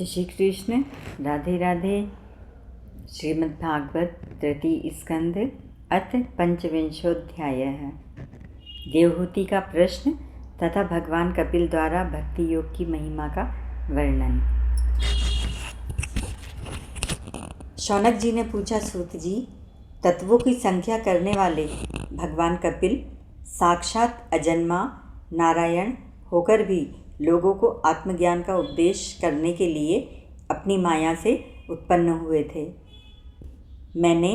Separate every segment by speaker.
Speaker 1: जय श्री कृष्ण। राधे राधे। श्रीमद्भागवत तृतीय स्कंद अथ पंचविंशोऽध्याय। देवहूति का प्रश्न तथा भगवान कपिल द्वारा भक्ति योग की महिमा का वर्णन। शौनक जी ने पूछा, सूत जी, तत्वों की संख्या करने वाले भगवान कपिल साक्षात अजन्मा नारायण होकर भी लोगों को आत्मज्ञान का उपदेश करने के लिए अपनी माया से उत्पन्न हुए थे। मैंने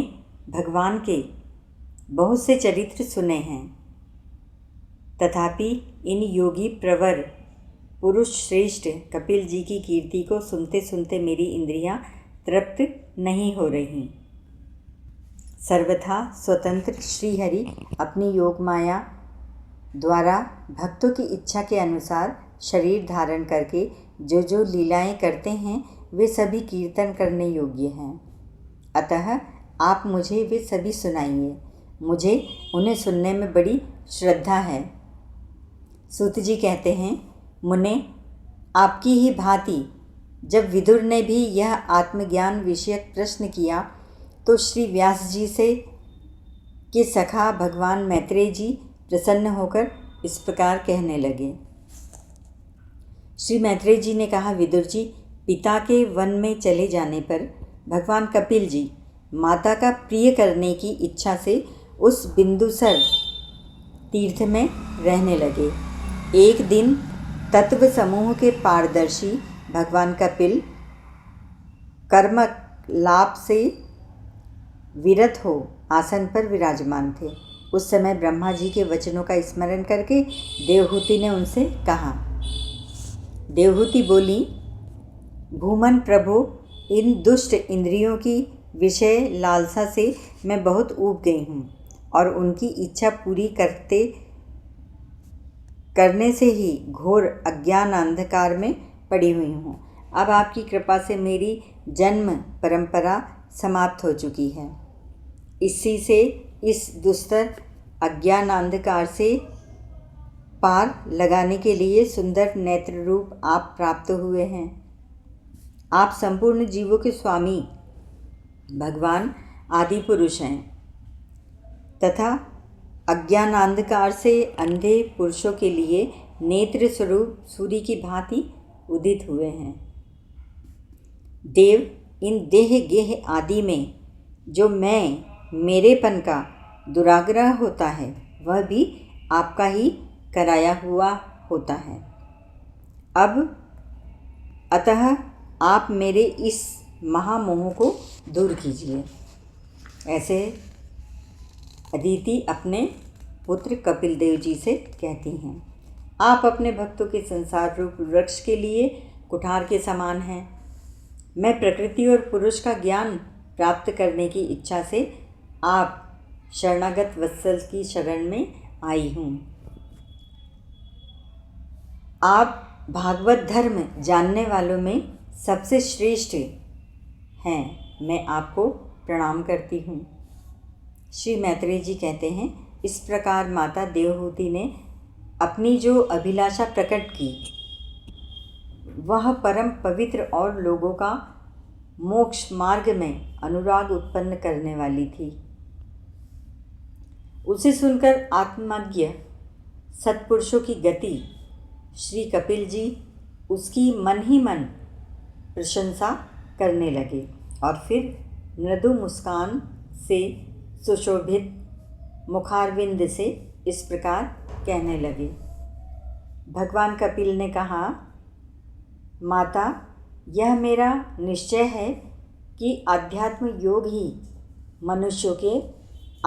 Speaker 1: भगवान के बहुत से चरित्र सुने हैं, तथापि इन योगी प्रवर पुरुष श्रेष्ठ कपिल जी की कीर्ति को सुनते सुनते मेरी इंद्रियां तृप्त नहीं हो रही। सर्वथा स्वतंत्र श्रीहरि अपनी योग माया द्वारा भक्तों की इच्छा के अनुसार शरीर धारण करके जो जो लीलाएं करते हैं वे सभी कीर्तन करने योग्य हैं। अतः आप मुझे वे सभी सुनाइए, मुझे उन्हें सुनने में बड़ी श्रद्धा है। सूत जी कहते हैं, मुने, आपकी ही भांति जब विदुर ने भी यह आत्मज्ञान विषयक प्रश्न किया तो श्री व्यास जी से के सखा भगवान मैत्रेय जी प्रसन्न होकर इस प्रकार कहने लगे। श्री मैत्रेय जी ने कहा, विदुर जी, पिता के वन में चले जाने पर भगवान कपिल जी माता का प्रिय करने की इच्छा से उस बिंदुसर तीर्थ में रहने लगे। एक दिन तत्व समूह के पारदर्शी भगवान कपिल कर्मलाप से विरत हो आसन पर विराजमान थे। उस समय ब्रह्मा जी के वचनों का स्मरण करके देवहूति ने उनसे कहा। देवहूति बोली, भूमन प्रभु, इन दुष्ट इंद्रियों की विषय लालसा से मैं बहुत ऊब गई हूँ और उनकी इच्छा पूरी करने से ही घोर अज्ञान अंधकार में पड़ी हुई हूँ। अब आपकी कृपा से मेरी जन्म परंपरा समाप्त हो चुकी है। इसी से इस दुस्तर अज्ञान अंधकार से पार लगाने के लिए सुंदर नेत्र रूप आप प्राप्त हुए हैं। आप संपूर्ण जीवों के स्वामी भगवान आदि पुरुष हैं तथा अज्ञान अंधकार से अंधे पुरुषों के लिए नेत्र स्वरूप सूर्य की भांति उदित हुए हैं। देव, इन देह गेह आदि में जो मेरेपन का दुराग्रह होता है वह भी आपका ही कराया हुआ होता है। अब अतः आप मेरे इस महामोह को दूर कीजिए। ऐसे अदिति अपने पुत्र कपिल देव जी से कहती हैं। आप अपने भक्तों के संसार रूप वृक्ष के लिए कुठार के समान हैं। मैं प्रकृति और पुरुष का ज्ञान प्राप्त करने की इच्छा से आप शरणागत वत्सल की शरण में आई हूँ। आप भागवत धर्म जानने वालों में सबसे श्रेष्ठ हैं। मैं आपको प्रणाम करती हूँ। श्री मैत्रेय जी कहते हैं, इस प्रकार माता देवहूति ने अपनी जो अभिलाषा प्रकट की वह परम पवित्र और लोगों का मोक्ष मार्ग में अनुराग उत्पन्न करने वाली थी। उसे सुनकर आत्मज्ञ सत्पुरुषों की गति श्री कपिल जी उसकी मन ही मन प्रशंसा करने लगे और फिर मृदु मुस्कान से सुशोभित मुखारविंद से इस प्रकार कहने लगे। भगवान कपिल ने कहा, माता, यह मेरा निश्चय है कि आध्यात्म योग ही मनुष्यों के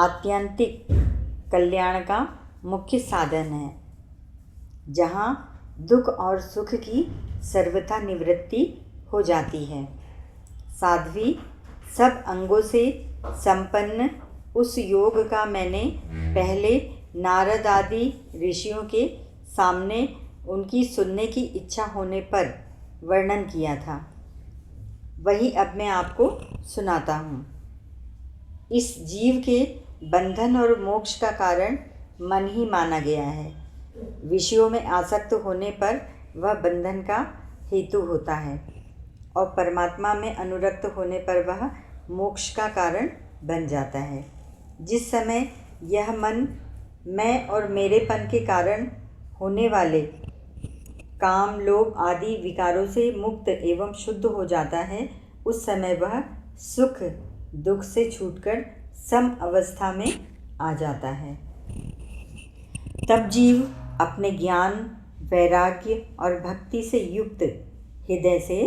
Speaker 1: आत्यंतिक कल्याण का मुख्य साधन है, जहाँ दुख और सुख की सर्वथा निवृत्ति हो जाती है। साध्वी सब अंगों से संपन्न उस योग का मैंने पहले नारद आदि ऋषियों के सामने उनकी सुनने की इच्छा होने पर वर्णन किया था, वही अब मैं आपको सुनाता हूँ। इस जीव के बंधन और मोक्ष का कारण मन ही माना गया है। विषयों में आसक्त होने पर वह बंधन का हेतु होता है और परमात्मा में अनुरक्त होने पर वह मोक्ष का कारण बन जाता है। जिस समय यह मन मैं और मेरेपन के कारण होने वाले काम, लोभ आदि विकारों से मुक्त एवं शुद्ध हो जाता है, उस समय वह सुख दुख से छूटकर सम अवस्था में आ जाता है। तब जीव अपने ज्ञान, वैराग्य और भक्ति से युक्त हृदय से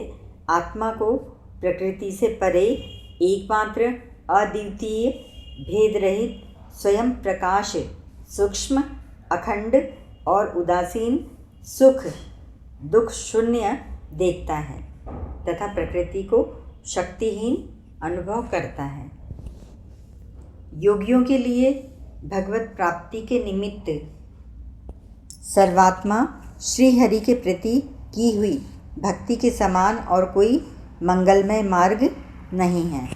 Speaker 1: आत्मा को प्रकृति से परे एकमात्र, अद्वितीय, भेद रहित, स्वयं प्रकाश, सूक्ष्म, अखंड और उदासीन, सुख दुख शून्य देखता है तथा प्रकृति को शक्तिहीन अनुभव करता है। योगियों के लिए भगवत प्राप्ति के निमित्त सर्वात्मा श्री हरि के प्रति की हुई भक्ति के समान और कोई मंगलमय मार्ग नहीं है।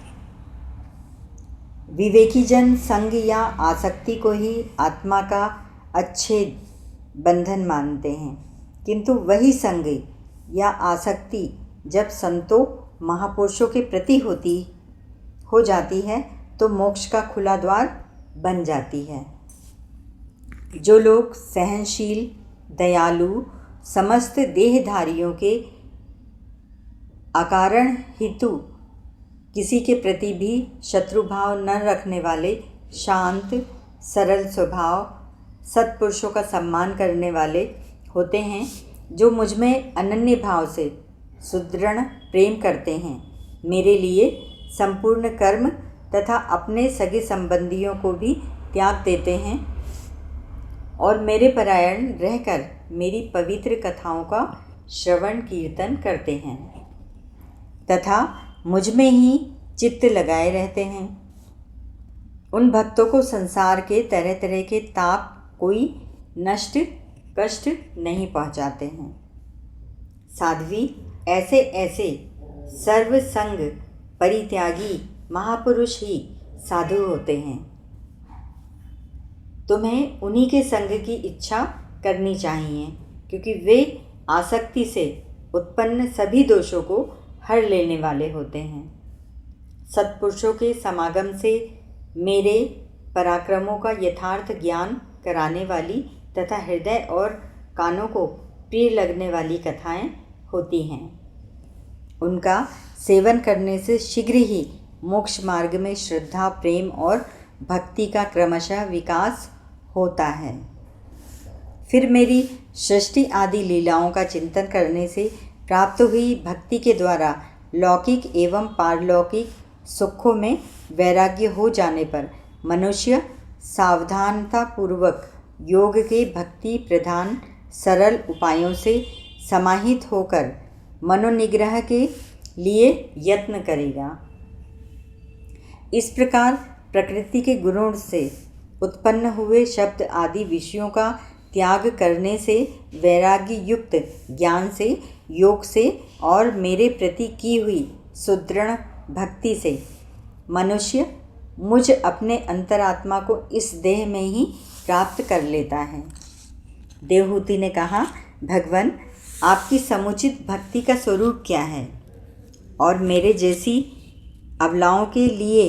Speaker 1: विवेकी जन संग या आसक्ति को ही आत्मा का अच्छेद बंधन मानते हैं, किंतु वही संग या आसक्ति जब संतों महापुरुषों के प्रति हो जाती है तो मोक्ष का खुला द्वार बन जाती है। जो लोग सहनशील, दयालु, समस्त देहधारियों के अकारण हेतु किसी के प्रति भी शत्रुभाव न रखने वाले, शांत सरल स्वभाव, सत्पुरुषों का सम्मान करने वाले होते हैं, जो मुझ में अनन्य भाव से सुदृढ़ प्रेम करते हैं, मेरे लिए संपूर्ण कर्म तथा अपने सगे संबंधियों को भी त्याग देते हैं और मेरे परायण रहकर मेरी पवित्र कथाओं का श्रवण कीर्तन करते हैं तथा मुझ में ही चित्त लगाए रहते हैं। उन भक्तों को संसार के तरह तरह के ताप कोई नष्ट कष्ट नहीं पहुंचाते हैं। साध्वी ऐसे ऐसे सर्वसंग परित्यागी महापुरुष ही साधु होते हैं। तुम्हें उन्हीं के संग की इच्छा करनी चाहिए, क्योंकि वे आसक्ति से उत्पन्न सभी दोषों को हर लेने वाले होते हैं। सत्पुरुषों के समागम से मेरे पराक्रमों का यथार्थ ज्ञान कराने वाली तथा हृदय और कानों को प्रिय लगने वाली कथाएं होती हैं। उनका सेवन करने से शीघ्र ही मोक्ष मार्ग में श्रद्धा, प्रेम और भक्ति का क्रमशः विकास होता है। फिर मेरी सृष्टि आदि लीलाओं का चिंतन करने से प्राप्त हुई भक्ति के द्वारा लौकिक एवं पारलौकिक सुखों में वैराग्य हो जाने पर मनुष्य सावधानतापूर्वक योग के भक्ति प्रधान सरल उपायों से समाहित होकर मनोनिग्रह के लिए यत्न करेगा। इस प्रकार प्रकृति के गुणों से उत्पन्न हुए शब्द आदि विषयों का त्याग करने से, वैराग्य युक्त ज्ञान से, योग से और मेरे प्रति की हुई सुदृढ़ भक्ति से मनुष्य मुझ अपने अंतरात्मा को इस देह में ही प्राप्त कर लेता है। देवहूति ने कहा, भगवान, आपकी समुचित भक्ति का स्वरूप क्या है और मेरे जैसी अबलाओं के लिए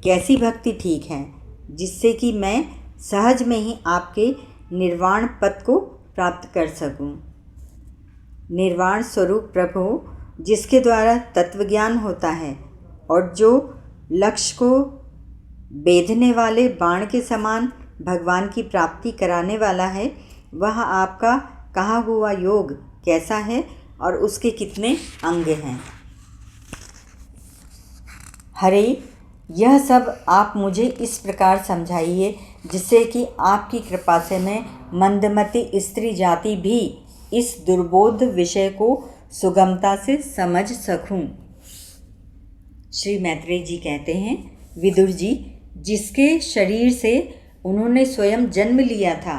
Speaker 1: कैसी भक्ति ठीक है, जिससे कि मैं सहज में ही आपके निर्वाण पद को प्राप्त कर सकूं। निर्वाण स्वरूप प्रभु, जिसके द्वारा तत्वज्ञान होता है और जो लक्ष्य को बेधने वाले बाण के समान भगवान की प्राप्ति कराने वाला है, वह आपका कहा हुआ योग कैसा है और उसके कितने अंग हैं। हरे, यह सब आप मुझे इस प्रकार समझाइए जिससे कि आपकी कृपा से मैं मंदमती स्त्री जाति भी इस दुर्बोध विषय को सुगमता से समझ सकूं। श्री मैत्रेय जी कहते हैं, विदुर जी, जिसके शरीर से उन्होंने स्वयं जन्म लिया था,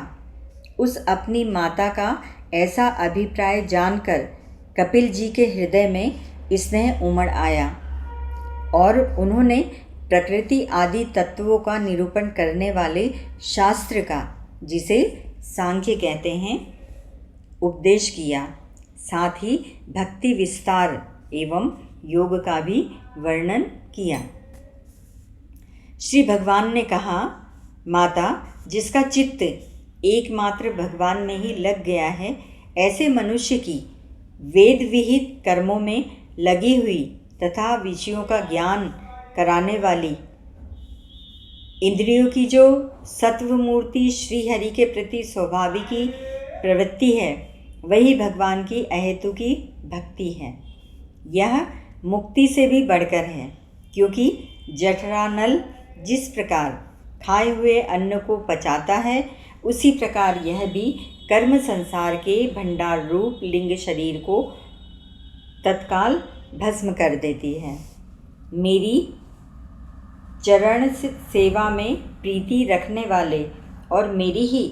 Speaker 1: उस अपनी माता का ऐसा अभिप्राय जानकर कपिल जी के हृदय में स्नेह उमड़ आया और उन्होंने प्रकृति आदि तत्वों का निरूपण करने वाले शास्त्र का, जिसे सांख्य कहते हैं, उपदेश किया। साथ ही भक्ति विस्तार एवं योग का भी वर्णन किया। श्री भगवान ने कहा, माता, जिसका चित्त एकमात्र भगवान में ही लग गया है, ऐसे मनुष्य की वेद विहित कर्मों में लगी हुई तथा विषयों का ज्ञान कराने वाली इंद्रियों की जो सत्व मूर्ति श्री हरि के प्रति स्वाभाविकी प्रवृत्ति है, वही भगवान की अहेतुकी भक्ति है। यह मुक्ति से भी बढ़कर है, क्योंकि जठरानल जिस प्रकार खाए हुए अन्न को पचाता है, उसी प्रकार यह भी कर्म संसार के भंडार रूप लिंग शरीर को तत्काल भस्म कर देती है। मेरी चरण सेवा में प्रीति रखने वाले और मेरी ही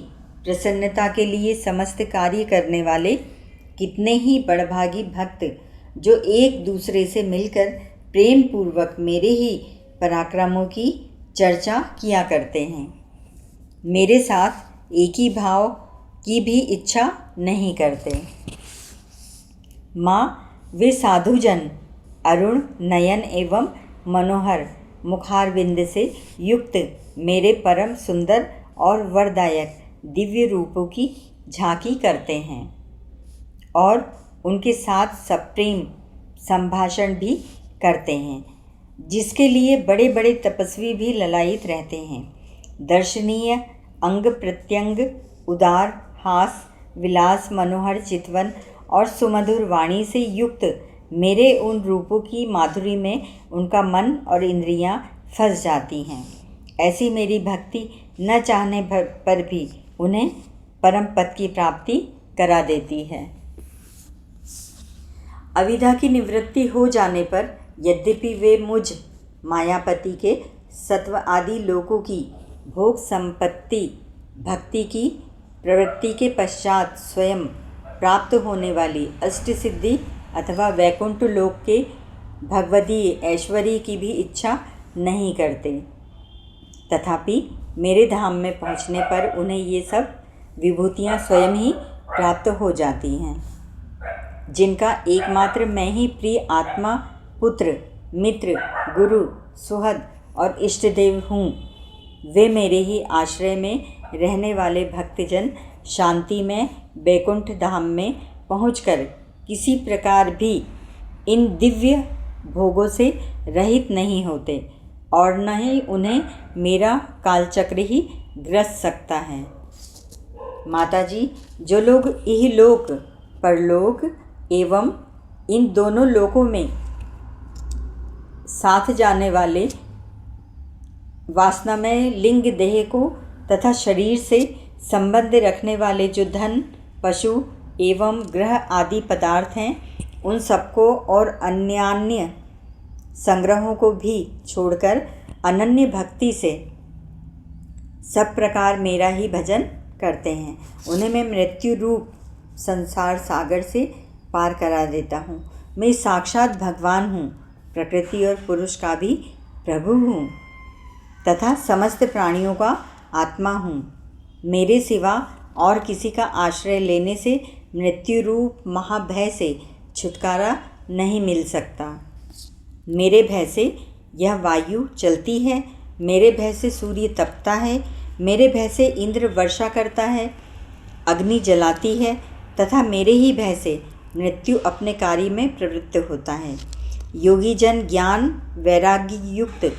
Speaker 1: प्रसन्नता के लिए समस्त कार्य करने वाले कितने ही बड़भागी भक्त, जो एक दूसरे से मिलकर प्रेम पूर्वक मेरे ही पराक्रमों की चर्चा किया करते हैं, मेरे साथ एक ही भाव की भी इच्छा नहीं करते। माँ, वे साधुजन अरुण नयन एवं मनोहर मुखारविंद से युक्त मेरे परम सुंदर और वरदायक दिव्य रूपों की झांकी करते हैं और उनके साथ सप्रेम संभाषण भी करते हैं, जिसके लिए बड़े बड़े तपस्वी भी ललायित रहते हैं। दर्शनीय अंग प्रत्यंग, उदार हास, विलास, मनोहर चितवन और सुमधुर वाणी से युक्त मेरे उन रूपों की माधुरी में उनका मन और इंद्रियां फंस जाती हैं। ऐसी मेरी भक्ति न चाहने पर भी उन्हें परम पद की प्राप्ति करा देती है। अविद्या की निवृत्ति हो जाने पर यद्यपि वे मुझ मायापति के सत्व आदि लोकों की भोग संपत्ति भक्ति की प्रवृत्ति के पश्चात स्वयं प्राप्त होने वाली अष्ट सिद्धि अथवा वैकुंठ लोक के भगवदीय ऐश्वर्य की भी इच्छा नहीं करते, तथापि मेरे धाम में पहुँचने पर उन्हें ये सब विभूतियाँ स्वयं ही प्राप्त हो जाती हैं, जिनका एकमात्र मैं ही प्रिय आत्मा, पुत्र, मित्र, गुरु, सुहद और इष्टदेव हूँ। वे मेरे ही आश्रय में रहने वाले भक्तजन शांति में वैकुंठ धाम में पहुंचकर किसी प्रकार भी इन दिव्य भोगों से रहित नहीं होते और न ही उन्हें मेरा कालचक्र ही ग्रस सकता है। माताजी, जो लोग इहलोक परलोक एवं इन दोनों लोकों में साथ जाने वाले वासनामय लिंग देह को तथा शरीर से संबंध रखने वाले जो धन, पशु एवं ग्रह आदि पदार्थ हैं, उन सबको और अन्यान्य संग्रहों को भी छोड़कर अनन्य भक्ति से सब प्रकार मेरा ही भजन करते हैं, उन्हें मैं मृत्यु रूप संसार सागर से पार करा देता हूँ। मैं साक्षात भगवान हूँ, प्रकृति और पुरुष का भी प्रभु हूँ तथा समस्त प्राणियों का आत्मा हूँ। मेरे सिवा और किसी का आश्रय लेने से मृत्यु रूप महाभय से छुटकारा नहीं मिल सकता। मेरे भय से यह वायु चलती है, मेरे भय से सूर्य तपता है, मेरे भय से इंद्र वर्षा करता है, अग्नि जलाती है तथा मेरे ही भय से मृत्यु अपने कार्य में प्रवृत्त होता है। योगी जन ज्ञान वैराग्य युक्त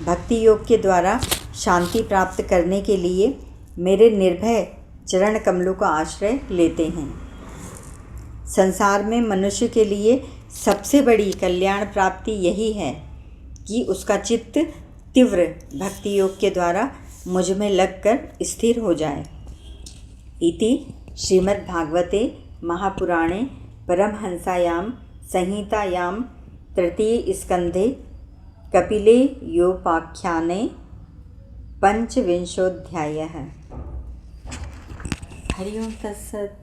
Speaker 1: भक्ति योग के द्वारा शांति प्राप्त करने के लिए मेरे निर्भय चरण कमलों का आश्रय लेते हैं। संसार में मनुष्य के लिए सबसे बड़ी कल्याण प्राप्ति यही है कि उसका चित्त तीव्र भक्ति योग के द्वारा मुझ में लगकर स्थिर हो जाए। इति श्रीमद्भागवते महापुराणे परमहंसायां संहितायां तृतीय स्कंधे कपिले योपाख्याने पंचविंशोऽध्यायः। हरि ओं तत्सत्।